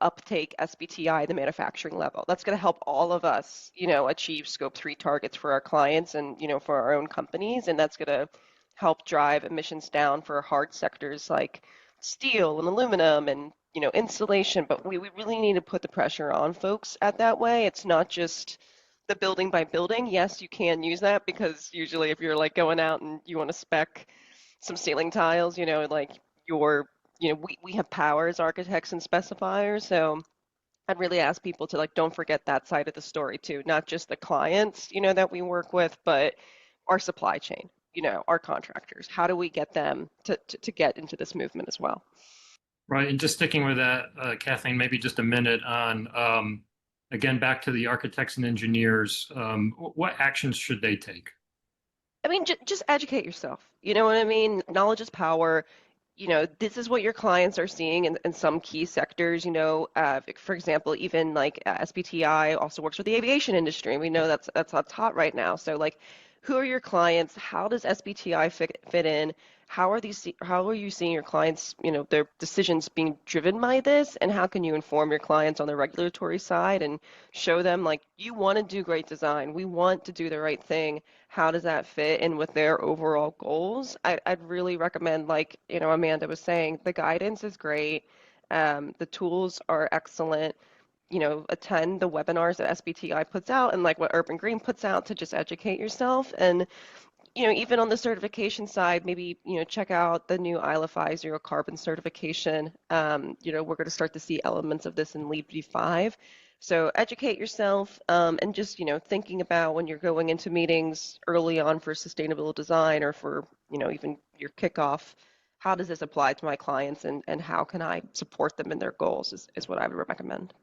uptake SBTi at the manufacturing level. That's going to help all of us, achieve scope 3 targets for our clients and, for our own companies. And that's going to help drive emissions down for hard sectors like steel and aluminum and, insulation. But we really need to put the pressure on folks at that way. It's not just the building by building. Yes, you can use that, because usually if you're like going out and you want to spec some ceiling tiles, like your, we have power as architects and specifiers. So I'd really ask people to like, don't forget that side of the story too, not just the clients, that we work with, but our supply chain, our contractors. How do we get them to get into this movement as well? Right, and just sticking with that, Kathleen, maybe just a minute on, again, back to the architects and engineers, what actions should they take? I mean, just educate yourself. You know what I mean? Knowledge is power. This is what your clients are seeing in some key sectors. For example, even like SBTi also works with the aviation industry. And we know that's hot right now. So like, who are your clients? How does SBTi fit in? How are you seeing your clients, their decisions being driven by this? And how can you inform your clients on the regulatory side and show them like, you want to do great design. We want to do the right thing. How does that fit in with their overall goals? I'd really recommend, like, Amanda was saying, the guidance is great. The tools are excellent. Attend the webinars that SBTi puts out and like what Urban Green puts out to just educate yourself. And, even on the certification side, maybe, check out the new ILFI zero carbon certification. We're going to start to see elements of this in LEED v5. So educate yourself and just, thinking about when you're going into meetings early on for sustainable design or for, even your kickoff, how does this apply to my clients and how can I support them in their goals is what I would recommend.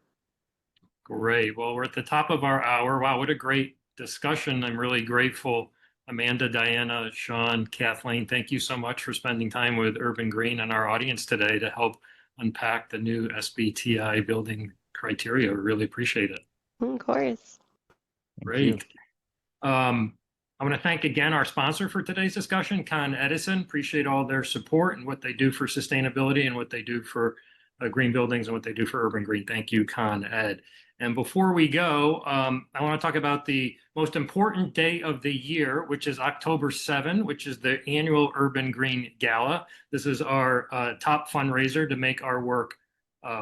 Great. Well, we're at the top of our hour. Wow, what a great discussion. I'm really grateful. Amanda, Diana, Sean, Kathleen, thank you so much for spending time with Urban Green and our audience today to help unpack the new SBTi building criteria. We really appreciate it. Of course. Thank you. Great. I want to thank again our sponsor for today's discussion, Con Edison. Appreciate all their support and what they do for sustainability and what they do for green buildings and what they do for Urban Green. Thank you, Con Ed. And before we go, I want to talk about the most important day of the year, which is October 7, which is the annual Urban Green Gala. This is our top fundraiser to make our work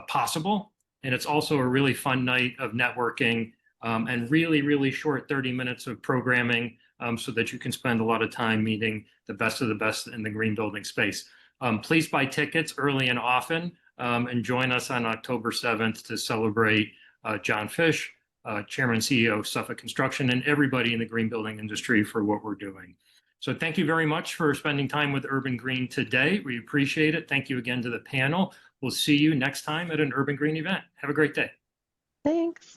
possible. And it's also a really fun night of networking and really, really short 30 minutes of programming so that you can spend a lot of time meeting the best of the best in the green building space. Please buy tickets early and often and join us on October 7th to celebrate John Fish, Chairman and CEO of Suffolk Construction, and everybody in the green building industry for what we're doing. So thank you very much for spending time with Urban Green today. We appreciate it. Thank you again to the panel. We'll see you next time at an Urban Green event. Have a great day. Thanks.